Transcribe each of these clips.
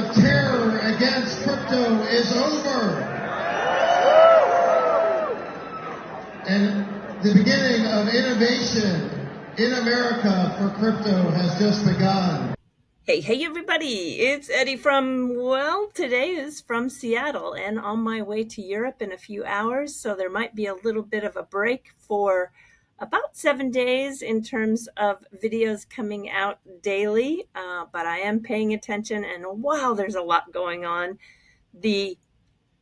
of terror against crypto is over. And the beginning of innovation in America for crypto has just begun. Hey, everybody. It's Eddie today is from Seattle and on my way to Europe in a few hours. So there might be a little bit of a break for about 7 days in terms of videos coming out daily. But I am paying attention and wow, there's a lot going on. The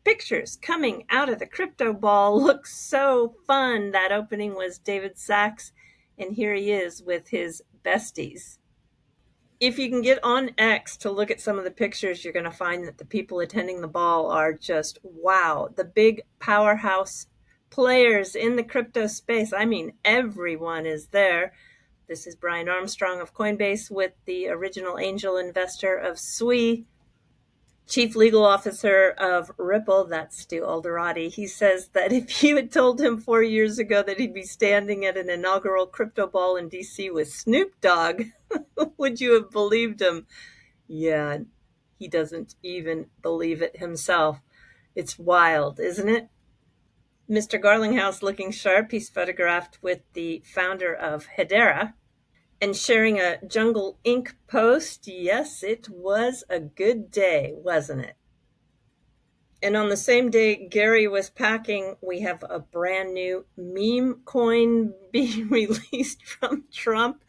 pictures coming out of the crypto ball look so fun. That opening was David Sachs, and here he is with his besties. If you can get on X to look at some of the pictures, you're going to find that the people attending the ball are just, wow, the big powerhouse players in the crypto space. I mean, everyone is there. This is Brian Armstrong of Coinbase with the original angel investor of SWI, Chief Legal Officer of Ripple, that's Stu Alderati. He says that if you had told him 4 years ago that he'd be standing at an inaugural crypto ball in DC with Snoop Dogg, would you have believed him? Yeah, he doesn't even believe it himself. It's wild, isn't it? Mr. Garlinghouse looking sharp. He's photographed with the founder of Hedera and sharing a Jungle Inc. post. Yes, it was a good day, wasn't it? And on the same day Gary was packing, we have a brand new Memecoin being released from Trump.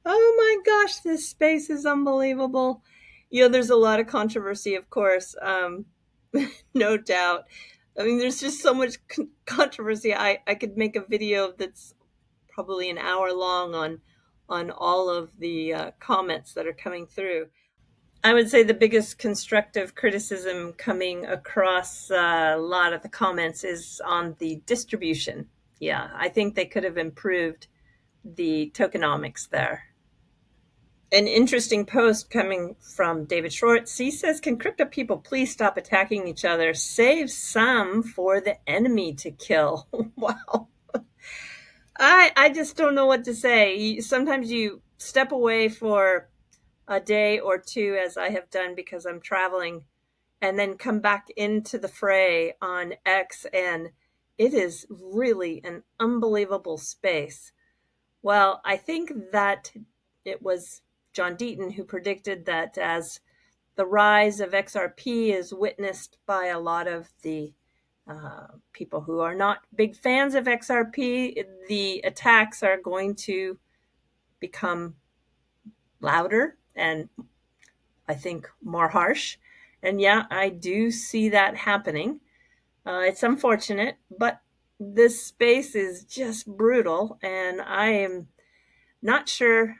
Oh my gosh, this space is unbelievable. There's a lot of controversy, of course, no doubt. I mean, there's just so much controversy. I could make a video that's probably an hour long on all of the comments that are coming through. I would say the biggest constructive criticism coming across a lot of the comments is on the distribution. Yeah, I think they could have improved the tokenomics there. An interesting post coming from David Schwartz. He says, can crypto people please stop attacking each other? Save some for the enemy to kill. Wow. I just don't know what to say. Sometimes you step away for a day or two, as I have done because I'm traveling, and then come back into the fray on X, and it is really an unbelievable space. Well, I think that it was John Deaton who predicted that as the rise of XRP is witnessed by a lot of the people who are not big fans of XRP, the attacks are going to become louder and I think more harsh. And yeah, I do see that happening. It's unfortunate, but this space is just brutal, and I am not sure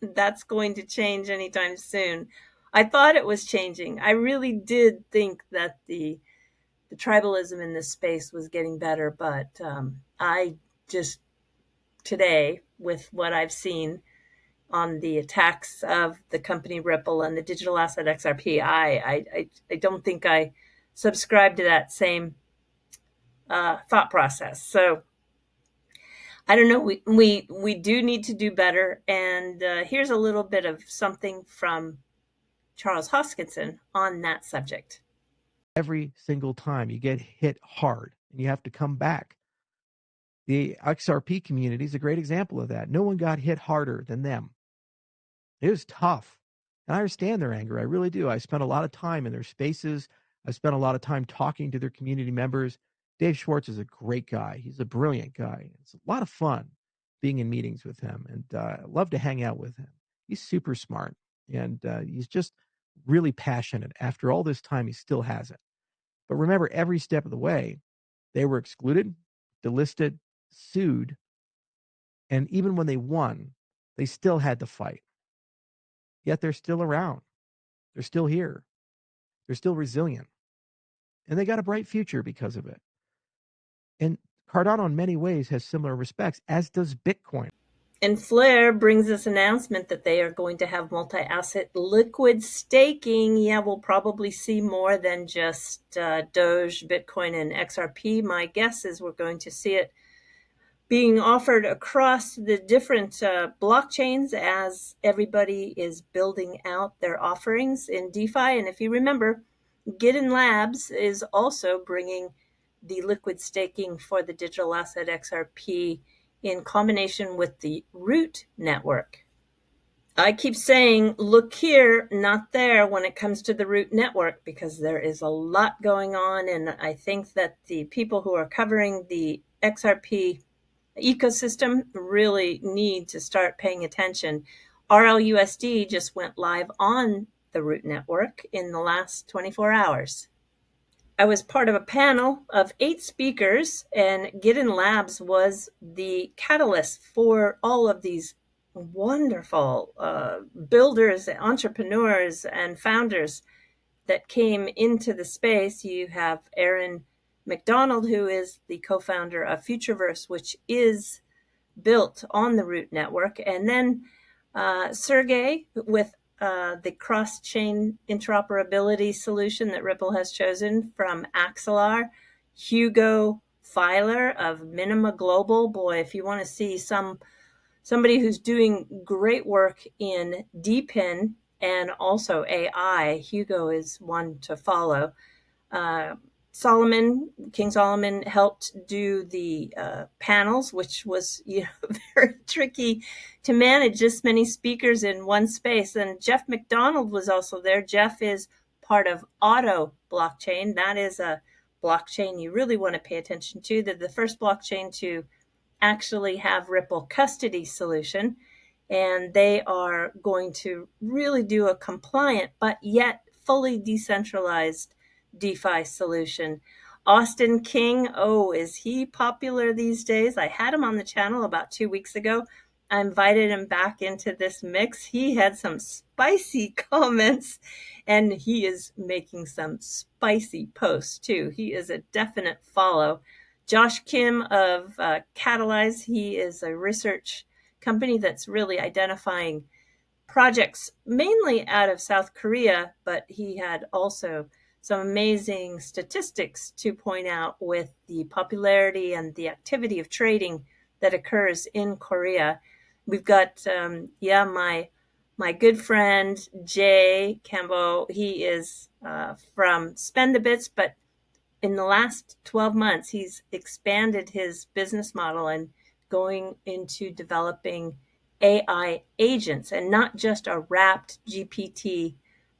that's going to change anytime soon. I thought it was changing. I really did think that the tribalism in this space was getting better, but I just today, with what I've seen on the attacks of the company Ripple and the digital asset XRP, I don't think I subscribe to that same thought process. So I don't know. We do need to do better. And here's a little bit of something from Charles Hoskinson on that subject. Every single time you get hit hard and you have to come back. The XRP community is a great example of that. No one got hit harder than them. It was tough. And I understand their anger. I really do. I spent a lot of time in their spaces. I spent a lot of time talking to their community members. Dave Schwartz is a great guy. He's a brilliant guy. It's a lot of fun being in meetings with him, and I love to hang out with him. He's super smart, and he's just really passionate. After all this time, he still has it. But remember, every step of the way, they were excluded, delisted, sued, and even when they won, they still had to fight. Yet they're still around. They're still here. They're still resilient. And they got a bright future because of it. And Cardano in many ways has similar respects, as does Bitcoin. And Flare brings this announcement that they are going to have multi-asset liquid staking. Yeah, we'll probably see more than just Doge, Bitcoin, and XRP. My guess is we're going to see it being offered across the different blockchains as everybody is building out their offerings in DeFi. And if you remember, Gidden Labs is also bringing the liquid staking for the digital asset XRP in combination with the Root network. I keep saying, look here, not there when it comes to the Root network, because there is a lot going on. And I think that the people who are covering the XRP ecosystem really need to start paying attention. RLUSD just went live on the Root network in the last 24 hours. I was part of a panel of 8 speakers, and Gidden Labs was the catalyst for all of these wonderful builders, entrepreneurs, and founders that came into the space. You have Aaron McDonald, who is the co-founder of Futureverse, which is built on the Root network, and then Sergey with the cross-chain interoperability solution that Ripple has chosen from Axelar, Hugo Filer of Minima Global. Boy, if you want to see somebody who's doing great work in DePIN and also AI, Hugo is one to follow. King Solomon helped do the panels, which was very tricky to manage this many speakers in one space. And Jeff McDonald was also there. Jeff is part of Auto blockchain. That is a blockchain you really want to pay attention to. They're the first blockchain to actually have Ripple custody solution. And they are going to really do a compliant, but yet fully decentralized DeFi solution. Austin King, is he popular these days? I had him on the channel about 2 weeks ago. I invited him back into this mix. He had some spicy comments, and he is making some spicy posts too. He is a definite follow. Josh Kim of Catalyze, he is a research company that's really identifying projects mainly out of South Korea, but he had also some amazing statistics to point out with the popularity and the activity of trading that occurs in Korea. We've got, my good friend, Jay Cambo. He is from Spend the Bits, but in the last 12 months, he's expanded his business model and going into developing AI agents, and not just a wrapped GPT,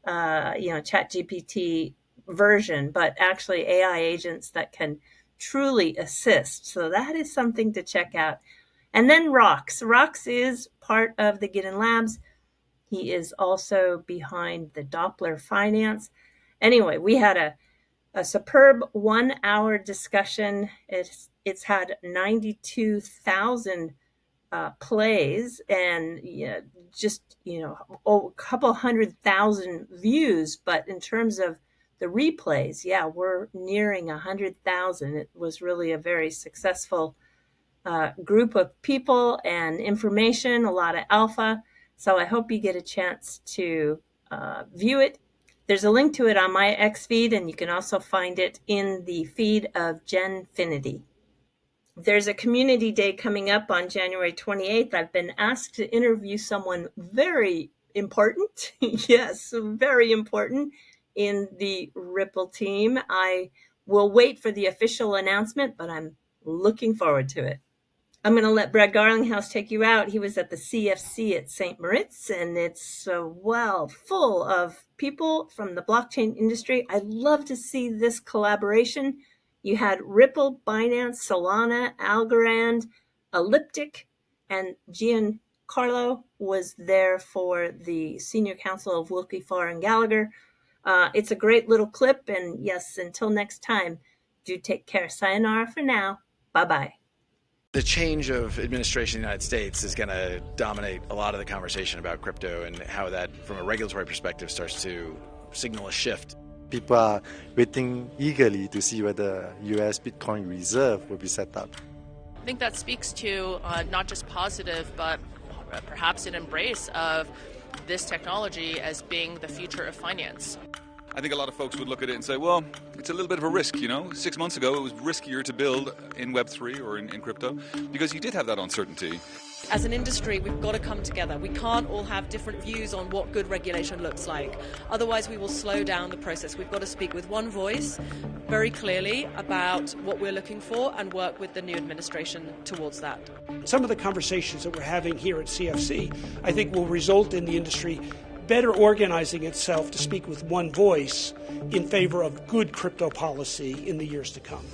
chat GPT version, but actually AI agents that can truly assist. So that is something to check out. And then Rox. Rox is part of the Gidden Labs. He is also behind the Doppler Finance. Anyway, we had a superb 1-hour discussion. It's had 92,000 plays and a couple 100,000 views. But in terms of the replays, we're nearing 100,000. It was really a very successful group of people and information, a lot of alpha. So I hope you get a chance to view it. There's a link to it on my X feed, and you can also find it in the feed of Genfinity. There's a community day coming up on January 28th. I've been asked to interview someone very important. Yes, very important in the Ripple team. I will wait for the official announcement, but I'm looking forward to it. I'm going to let Brad Garlinghouse take you out. He was at the CFC at St. Moritz, and it's full of people from the blockchain industry. I love to see this collaboration. You had Ripple, Binance, Solana, Algorand, Elliptic, and Giancarlo was there for the senior counsel of Wilkie Farr and Gallagher. It's a great little clip, and yes, until next time, do take care. Sayonara for now. Bye-bye. The change of administration in the United States is going to dominate a lot of the conversation about crypto and how that, from a regulatory perspective, starts to signal a shift. People are waiting eagerly to see whether U.S. Bitcoin reserve will be set up. I think that speaks to not just positive, but perhaps an embrace of this technology as being the future of finance. I think a lot of folks would look at it and say, well, it's a little bit of a risk, 6 months ago, it was riskier to build in Web3 or in crypto because you did have that uncertainty. As an industry, we've got to come together. We can't all have different views on what good regulation looks like. Otherwise, we will slow down the process. We've got to speak with one voice very clearly about what we're looking for and work with the new administration towards that. Some of the conversations that we're having here at CFC, I think, will result in the industry better organizing itself to speak with one voice in favor of good crypto policy in the years to come.